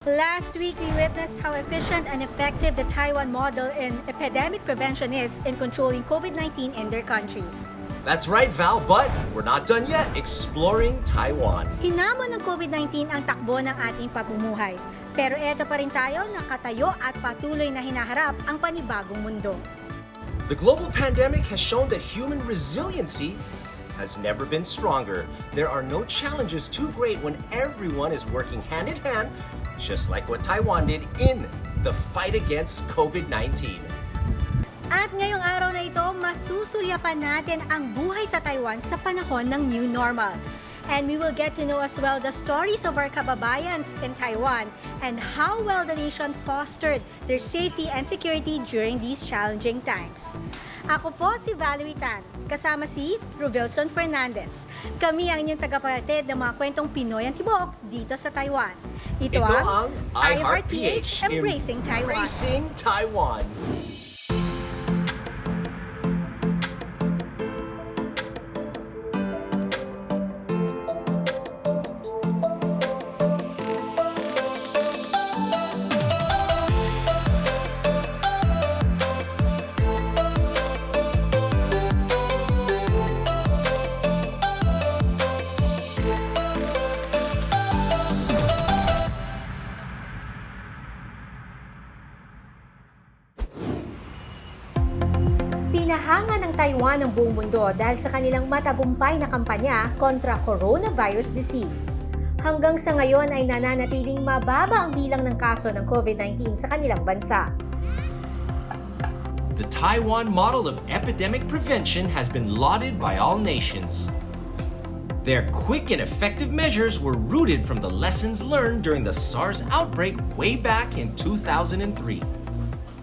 Last week, we witnessed how efficient and effective the Taiwan model in epidemic prevention is in controlling COVID-19 in their country. That's right, Val, but we're not done yet exploring Taiwan. Hinamon ng COVID-19 ang takbo ng ating pamumuhay. Pero eto pa rin tayo, nakatayo at patuloy na hinaharap ang panibagong mundo. The global pandemic has shown that human resiliency has never been stronger. There are no challenges too great when everyone is working hand in hand, just like what Taiwan did in the fight against COVID-19. At ngayong araw na ito, masusulyapan natin ang buhay sa Taiwan sa panahon ng new normal. And we will get to know as well the stories of our kababayans in Taiwan and how well the nation fostered their safety and security during these challenging times. Ako po si Valerie Tan, kasama si Rubilson Fernandez. Kami ang inyong tagapaghatid ng mga kwentong Pinoy ang tibok dito sa Taiwan. Ito ang iHeartPH, Embracing Taiwan. Embracing Taiwan. Pinahanga ng Taiwan ang buong mundo dahil sa kanilang matagumpay na kampanya kontra coronavirus disease. Hanggang sa ngayon ay nananatiling mababa ang bilang ng kaso ng COVID-19 sa kanilang bansa. The Taiwan model of epidemic prevention has been lauded by all nations. Their quick and effective measures were rooted from the lessons learned during the SARS outbreak way back in 2003.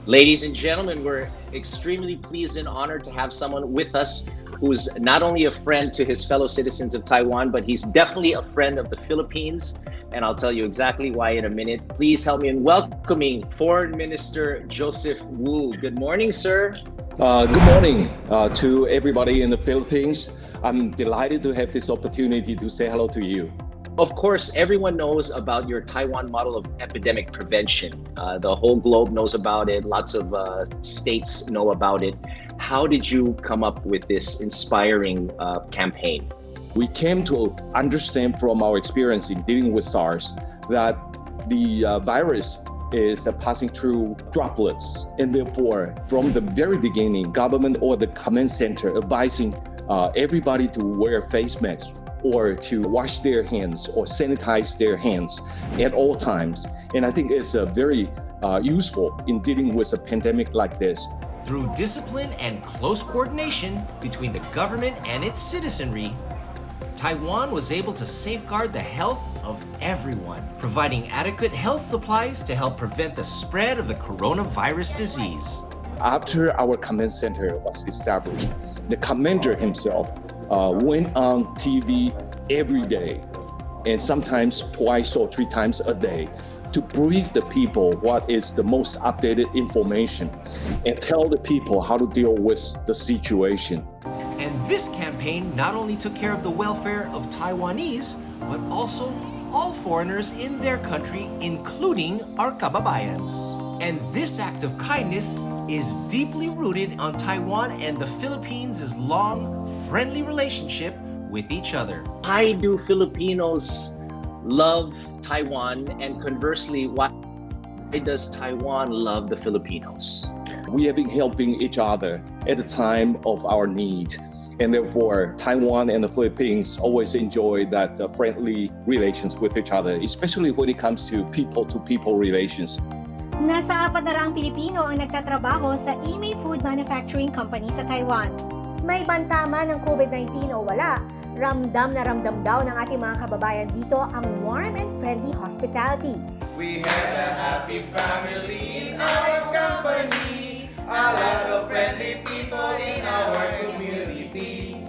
Ladies and gentlemen, we're extremely pleased and honored to have someone with us who's not only a friend to his fellow citizens of Taiwan, but he's definitely a friend of the Philippines. And I'll tell you exactly why in a minute. Please help me in welcoming Foreign Minister Joseph Wu. Good morning, sir. Good morning to everybody in the Philippines. I'm delighted to have this opportunity to say hello to you. Of course, everyone knows about your Taiwan model of epidemic prevention. The whole globe knows about it. Lots of states know about it. How did you come up with this inspiring campaign? We came to understand from our experience in dealing with SARS that the virus is passing through droplets. And therefore, from the very beginning, government or the command center advising everybody to wear face masks or to wash their hands or sanitize their hands at all times. And I think it's very useful in dealing with a pandemic like this. Through discipline and close coordination between the government and its citizenry, Taiwan was able to safeguard the health of everyone, providing adequate health supplies to help prevent the spread of the coronavirus disease. After our command center was established, the commander himself went on TV every day, and sometimes twice or three times a day, to brief the people what is the most updated information and tell the people how to deal with the situation. And this campaign not only took care of the welfare of Taiwanese, but also all foreigners in their country, including our kababayans. And this act of kindness is deeply rooted on Taiwan and the Philippines' long, friendly relationship with each other. Why do Filipinos love Taiwan, and conversely, why does Taiwan love the Filipinos? We have been helping each other at the time of our need. And therefore, Taiwan and the Philippines always enjoy that friendly relations with each other, especially when it comes to people-to-people relations. Nasa 4 na raang Pilipino ang nagtatrabaho sa EP2 Manufacturing Company sa Taiwan. May banta man ng COVID-19 o wala, ramdam na ramdam daw ng ating mga kababayan dito ang warm and friendly hospitality. We had a happy family in our company, a lot of friendly people in our community.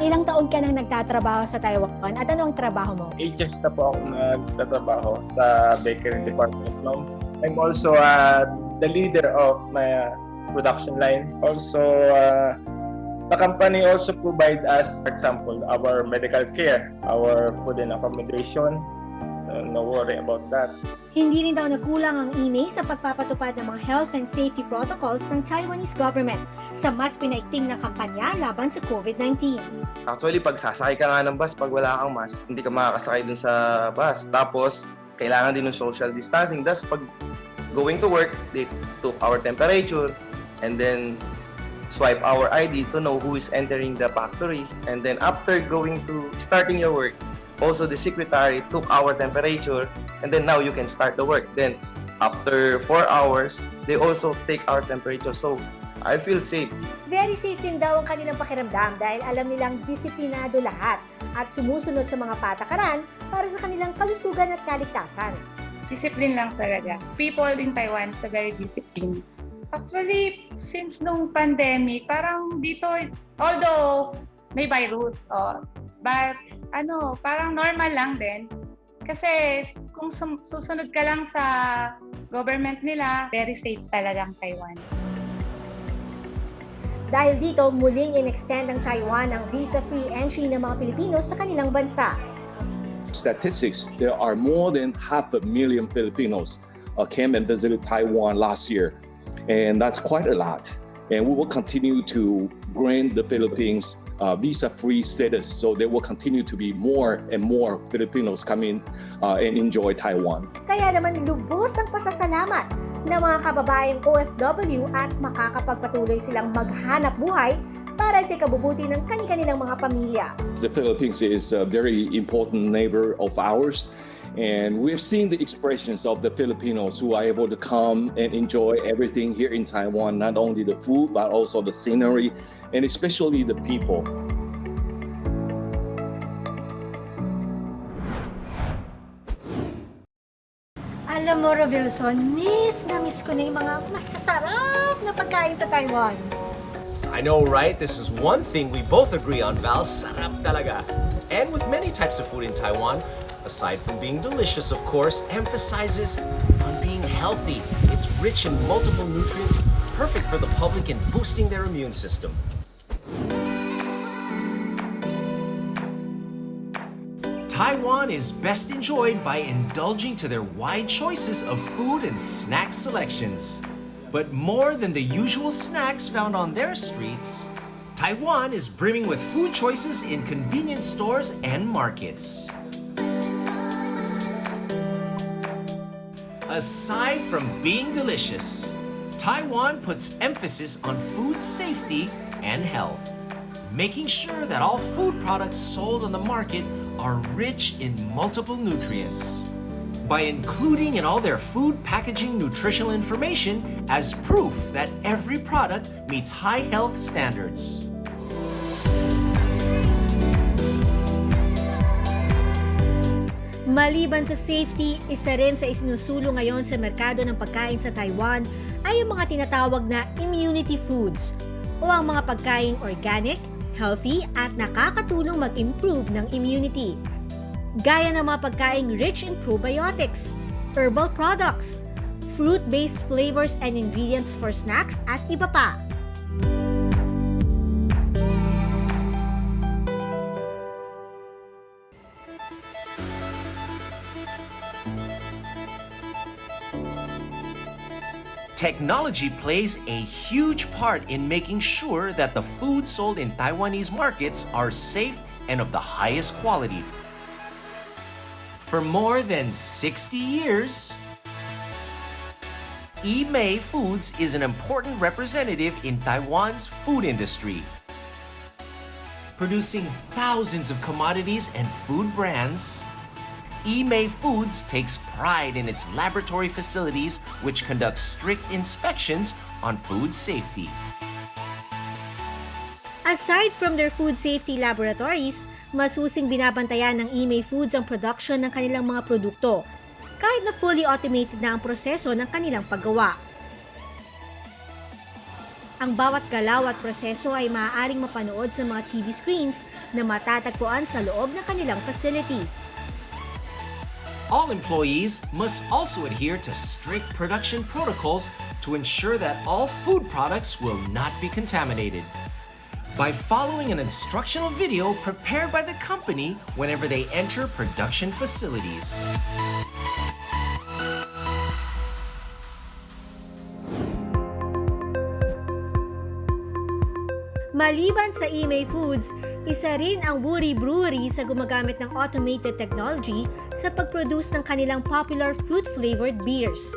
Ilang taon ka nang nagtatrabaho sa Taiwan at ano ang trabaho mo? 8 years na po akong nagtatrabaho sa bakery department. No? I'm also the leader of my production line. Also, the company also provide us, for example, our medical care, our food and accommodation, no worry about that. Hindi rin daw nagkulang ang EMA sa pagpapatupad ng mga health and safety protocols ng Taiwanese government sa mas pinaigting na kampanya laban sa COVID-19. Actually, pag sasakay ka nga ng bus, pag wala kang mask, hindi ka makakasakay dun sa bus. Tapos, kailangan din ng social distancing. Thus, pag going to work, they took our temperature and then swipe our ID to know who is entering the factory. And then after starting your work, also the secretary took our temperature and then now you can start the work. Then after 4 hours, they also take our temperature. So I feel safe. Very safe din daw ang kanilang pakiramdam dahil alam nilang disiplinado lahat at sumusunod sa mga patakaran para sa kanilang kalusugan at kaligtasan. Discipline lang talaga. People in Taiwan is very disciplined. Actually, since nung pandemic, parang dito, although may virus, but parang normal lang din. Kasi kung susunod ka lang sa government nila, very safe talagang Taiwan. Dahil dito, muling in-extend ng Taiwan ang visa-free entry ng mga Pilipino sa kanilang bansa. Statistics, there are more than 500,000 Filipinos came and visited Taiwan last year. And that's quite a lot. And we will continue to grant the Philippines visa-free status, so there will continue to be more and more Filipinos come in and enjoy Taiwan. Kaya naman lubos ang pasasalamat ng mga kababayang OFW at makakapagpatuloy silang maghanap buhay para sa ikabubuti ng kani-kanilang mga pamilya. The Philippines is a very important neighbor of ours. And we've seen the expressions of the Filipinos who are able to come and enjoy everything here in Taiwan, not only the food, but also the scenery, and especially the people. Alam mo, Rovilson, miss ko na yung mga masasarap na pagkain sa Taiwan. I know, right? This is one thing we both agree on, Val. Sarap talaga. And with many types of food in Taiwan, aside from being delicious, of course, emphasizes on being healthy. It's rich in multiple nutrients, perfect for the public in boosting their immune system. Taiwan is best enjoyed by indulging to their wide choices of food and snack selections. But more than the usual snacks found on their streets, Taiwan is brimming with food choices in convenience stores and markets. Aside from being delicious, Taiwan puts emphasis on food safety and health, making sure that all food products sold on the market are rich in multiple nutrients by including in all their food packaging nutritional information as proof that every product meets high health standards. Maliban sa safety, isa rin sa isinusulong ngayon sa merkado ng pagkain sa Taiwan ay ang mga tinatawag na immunity foods o ang mga pagkaing organic, healthy at nakakatulong mag-improve ng immunity. Gaya ng mga pagkaing rich in probiotics, herbal products, fruit-based flavors and ingredients for snacks at iba pa. Technology plays a huge part in making sure that the food sold in Taiwanese markets are safe and of the highest quality. For more than 60 years, EP2 Foods is an important representative in Taiwan's food industry, producing thousands of commodities and food brands. EP2 Foods takes pride in its laboratory facilities, which conduct strict inspections on food safety. Aside from their food safety laboratories, masusing binabantayan ng EP2 Foods ang production ng kanilang mga produkto, kahit na fully automated na ang proseso ng kanilang paggawa. Ang bawat galaw at proseso ay maaaring mapanood sa mga TV screens na matatagpuan sa loob ng kanilang facilities. All employees must also adhere to strict production protocols to ensure that all food products will not be contaminated. by following an instructional video prepared by the company whenever they enter production facilities. Maliban sa Imay Foods, isa rin ang Woody Brewery sa gumagamit ng automated technology sa pag-produce ng kanilang popular fruit-flavored beers.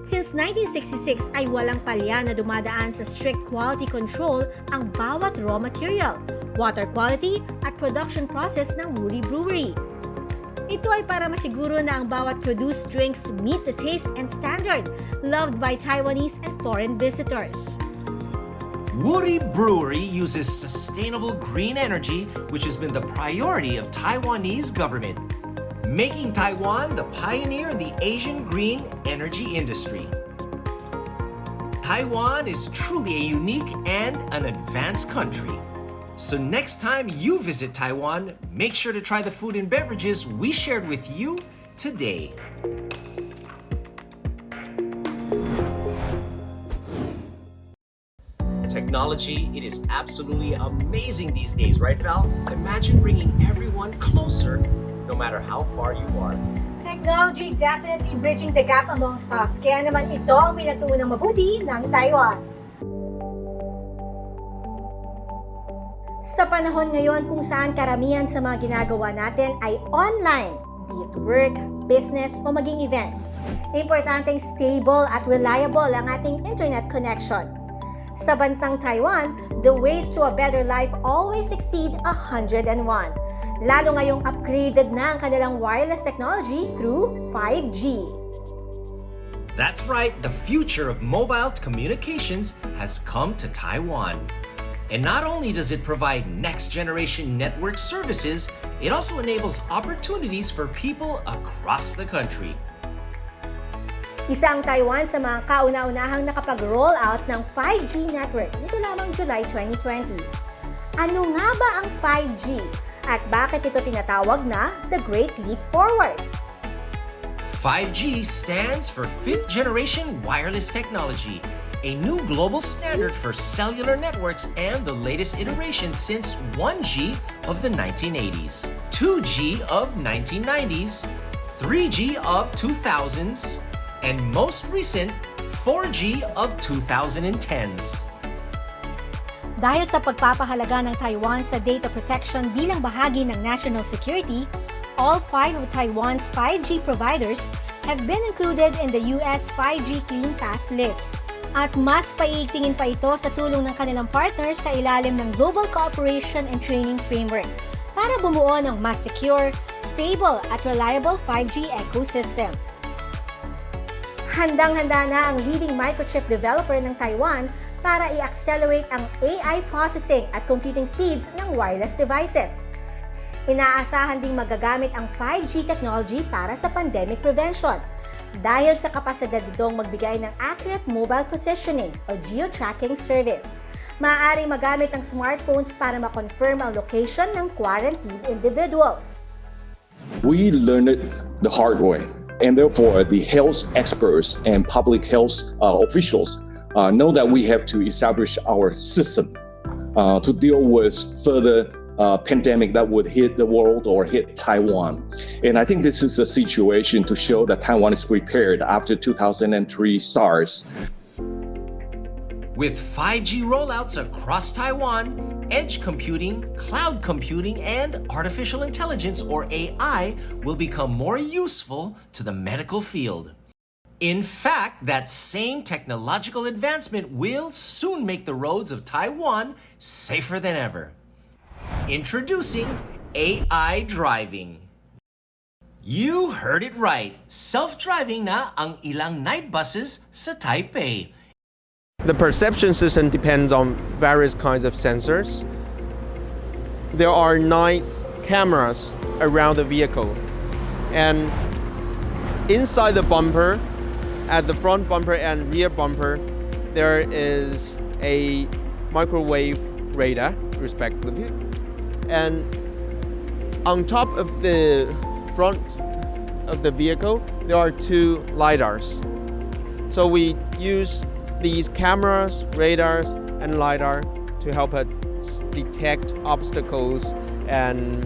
Since 1966 ay walang palya na dumadaan sa strict quality control ang bawat raw material, water quality at production process ng Woody Brewery. Ito ay para masiguro na ang bawat produced drinks meet the taste and standard loved by Taiwanese and foreign visitors. Woody Brewery uses sustainable green energy, which has been the priority of Taiwanese government, making Taiwan the pioneer in the Asian green energy industry. Taiwan is truly a unique and an advanced country. So next time you visit Taiwan, make sure to try the food and beverages we shared with you today. Technology, it is absolutely amazing these days, right, Val? Imagine bringing everyone closer, no matter how far you are. Technology definitely bridging the gap amongst us. Kaya naman ito ang pinagtuunang mabuti ng Taiwan. Sa panahon ngayon kung saan karamihan sa mga ginagawa natin ay online, be it work, business o maging events, importanteng stable at reliable ang ating internet connection. Sa bansang Taiwan, the ways to a better life always exceed 101. Lalo ngayong upgraded na ang kanilang wireless technology through 5G. That's right, the future of mobile communications has come to Taiwan. And not only does it provide next-generation network services, it also enables opportunities for people across the country. Isa ang Taiwan sa mga kauna-unahang nakapag-roll out ng 5G network nito lamang July 2020. Ano nga ba ang 5G? At bakit ito tinatawag na the Great Leap Forward? 5G stands for Fifth Generation Wireless Technology, a new global standard for cellular networks and the latest iteration since 1G of the 1980s, 2G of 1990s, 3G of 2000s, and most recent, 4G of 2010s. Dahil sa pagpapahalaga ng Taiwan sa data protection bilang bahagi ng national security, all 5 of Taiwan's 5G providers have been included in the US 5G Clean Path list. At mas paiigtingin pa ito sa tulong ng kanilang partners sa ilalim ng Global Cooperation and Training Framework para bumuo ng mas secure, stable at reliable 5G ecosystem. Handang-handa na ang leading microchip developer ng Taiwan para i-accelerate ang AI processing at computing speeds ng wireless devices. Inaasahan ding magagamit ang 5G technology para sa pandemic prevention dahil sa kapasidad nitong magbigay ng accurate mobile positioning o geo-tracking service. Maaaring magamit ang smartphones para ma-confirm ang location ng quarantined individuals. We learned it the hard way, and therefore the health experts and public health officials know that we have to establish our system to deal with further pandemic that would hit the world or hit Taiwan. And I think this is a situation to show that Taiwan is prepared after 2003 SARS. With 5G rollouts across Taiwan, edge computing, cloud computing, and artificial intelligence or AI will become more useful to the medical field. In fact, that same technological advancement will soon make the roads of Taiwan safer than ever. Introducing AI driving. You heard it right. Self-driving na ang ilang night buses sa Taipei. The perception system depends on various kinds of sensors. There are 9 cameras around the vehicle. And inside the bumper, at the front bumper and rear bumper, there is a microwave radar, respectively. And on top of the front of the vehicle, there are 2 lidars. So we use these cameras, radars, and LiDAR to help us detect obstacles and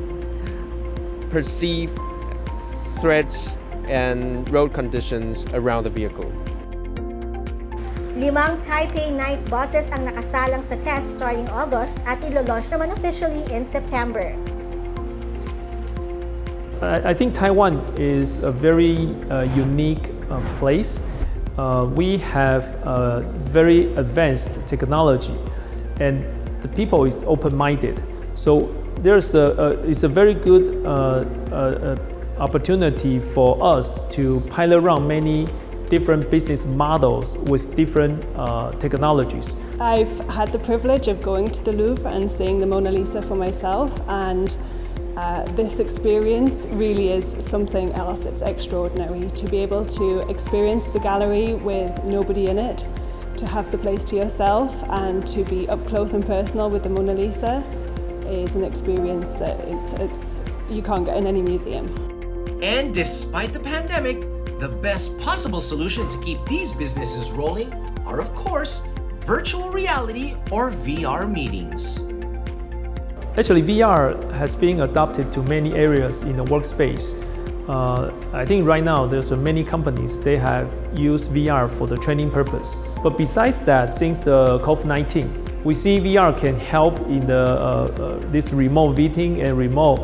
perceive threats and road conditions around the vehicle. 5 Taipei night buses ang nakasalang sa test starting August at ilo-launch naman officially in September. I think Taiwan is a very unique place. We have very advanced technology, and the people is open-minded. So it's a very good opportunity for us to pilot around many different business models with different technologies. I've had the privilege of going to the Louvre and seeing the Mona Lisa for myself, and this experience really is something else. It's extraordinary to be able to experience the gallery with nobody in it, to have the place to yourself, and to be up close and personal with the Mona Lisa is an experience that you can't get in any museum. And despite the pandemic, the best possible solution to keep these businesses rolling are, of course, virtual reality or VR meetings. Actually, VR has been adopted to many areas in the workspace. I think right now there's many companies, they have used VR for the training purpose. But besides that, since the COVID-19, we see VR can help in this remote meeting and remote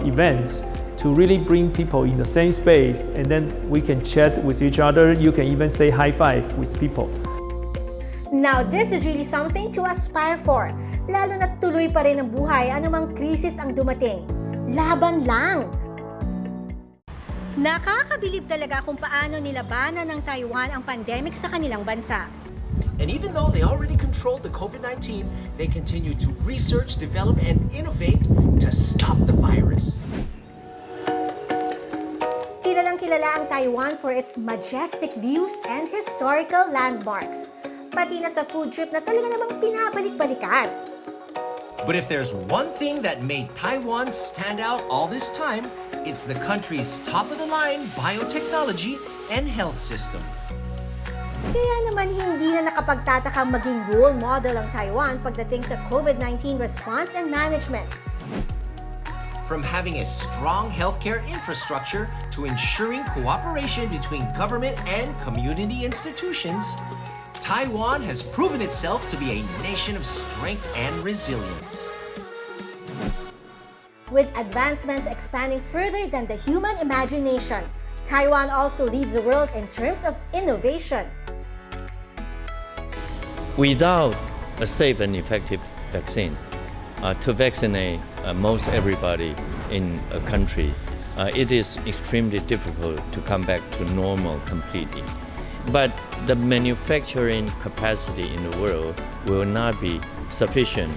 events to really bring people in the same space, and then we can chat with each other. You can even say high five with people. Now, this is really something to aspire for. Lalo na tuloy pa rin ang buhay, anumang krisis ang dumating. Laban lang! Nakakabilib talaga kung paano nilabanan ng Taiwan ang pandemic sa kanilang bansa. And even though they already controlled the COVID-19, they continue to research, develop, and innovate to stop the virus. Kilalang-kilala ang Taiwan for its majestic views and historical landmarks. Pati na sa food trip na talaga namang pinabalik-balikan. But if there's one thing that made Taiwan stand out all this time, it's the country's top-of-the-line biotechnology and health system. Kaya naman hindi na nakapagtatakang maging role model ang Taiwan pagdating sa COVID-19 response and management. From having a strong healthcare infrastructure to ensuring cooperation between government and community institutions, Taiwan has proven itself to be a nation of strength and resilience. With advancements expanding further than the human imagination, Taiwan also leads the world in terms of innovation. Without a safe and effective vaccine to vaccinate most everybody in a country, it is extremely difficult to come back to normal completely. But the manufacturing capacity in the world will not be sufficient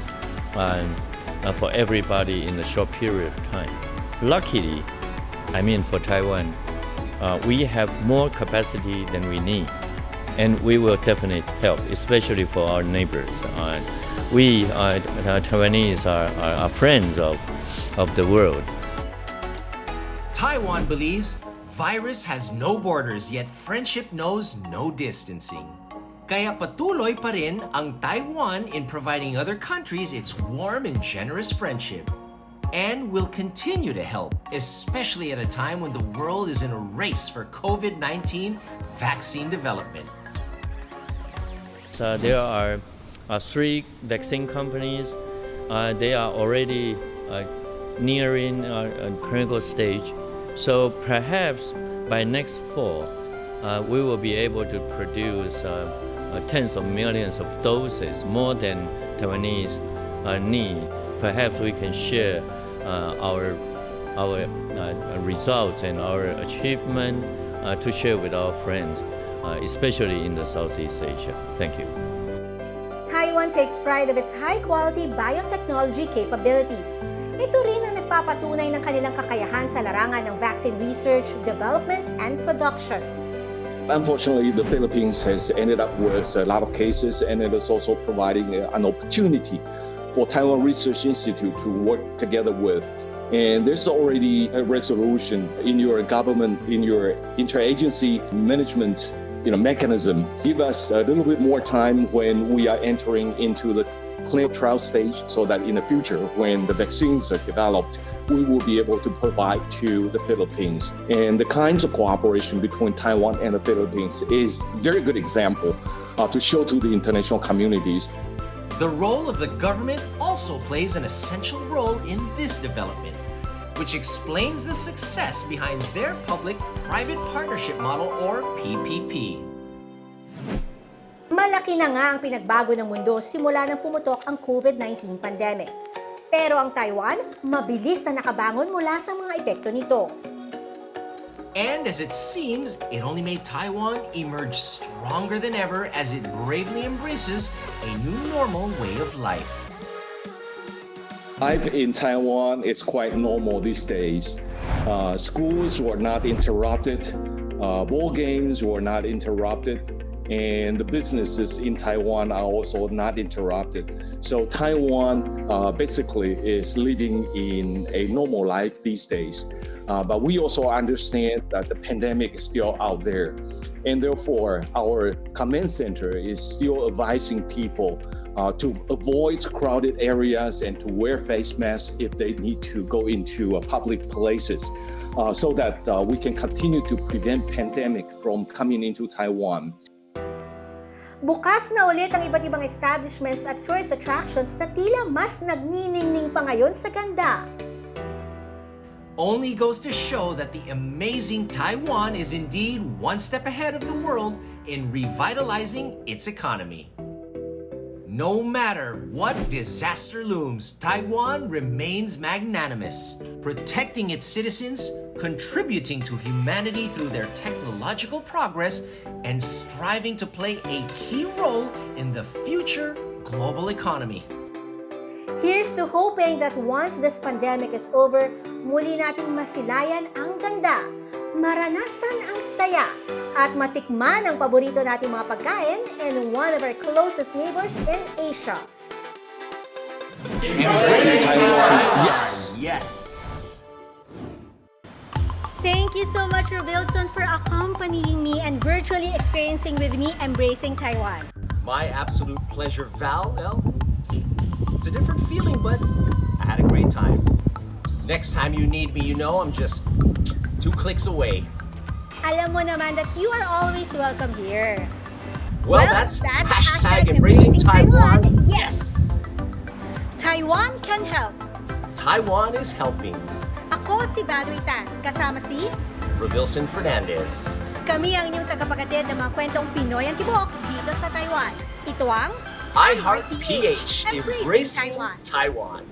for everybody in a short period of time. Luckily, for Taiwan, we have more capacity than we need, and we will definitely help, especially for our neighbors. We Taiwanese are friends of the world. Taiwan believes virus has no borders, yet friendship knows no distancing. Kaya patuloy pa rin ang Taiwan in providing other countries its warm and generous friendship. And will continue to help, especially at a time when the world is in a race for COVID-19 vaccine development. So there are 3 vaccine companies. They are already nearing a clinical stage. So perhaps by next fall, we will be able to produce tens of millions of doses, more than Taiwanese need. Perhaps we can share our results and our achievement to share with our friends, especially in the Southeast Asia. Thank you. Taiwan takes pride of its high-quality biotechnology capabilities. Ito rin ang nagpapatunay ng kanilang kakayahan sa larangan ng vaccine research, development, and production. Unfortunately, the Philippines has ended up with a lot of cases, and it is also providing an opportunity for Taiwan Research Institute to work together with. And there's already a resolution in your government, in your interagency management mechanism give us a little bit more time when we are entering into the clinical trial stage, so that in the future, when the vaccines are developed, we will be able to provide to the Philippines. And the kinds of cooperation between Taiwan and the Philippines is a very good example to show to the international communities. The role of the government also plays an essential role in this development, which explains the success behind their public-private partnership model, or PPP. Malaki na nga ang pinagbago ng mundo simula nang pumutok ang COVID-19 pandemic. Pero ang Taiwan, mabilis na nakabangon mula sa mga epekto nito. And as it seems, it only made Taiwan emerge stronger than ever as it bravely embraces a new normal way of life. Life in Taiwan is quite normal these days. Schools were not interrupted, ball games were not interrupted, and the businesses in Taiwan are also not interrupted. So Taiwan basically is living in a normal life these days. But we also understand that the pandemic is still out there. And therefore, our command center is still advising people to avoid crowded areas and to wear face masks if they need to go into public places, so that we can continue to prevent pandemic from coming into Taiwan. Bukas na ulit ang iba't ibang establishments at tourist attractions na tila mas nagniningning pa ngayon sa ganda. Only goes to show that the amazing Taiwan is indeed one step ahead of the world in revitalizing its economy. No matter what disaster looms, Taiwan remains magnanimous, protecting its citizens, contributing to humanity through their technological progress, and striving to play a key role in the future global economy. Here's to hoping that once this pandemic is over, muli nating masilayan ang ganda, maranasan ang saya, at matikman ang paborito nating mga pagkain in one of our closest neighbors in Asia. Embrace Taiwan! Yes! Yes! Thank you so much, Robilson, for accompanying me and virtually experiencing with me Embracing Taiwan. My absolute pleasure, Val. Well, it's a different feeling, but I had a great time. Next time you need me, you know I'm just 2 clicks away. Alam mo naman that you are always welcome here. Well, that's hashtag Embracing Taiwan. Yes! Taiwan can help. Taiwan is helping. Ako si Valerie Tan, kasama si Robilson Fernandez. kami ang inyong tagapaghatid ng mga kwentong Pinoy ang tibok dito sa Taiwan. Ito ang I Heart PH, Embracing Embracing Taiwan. Taiwan.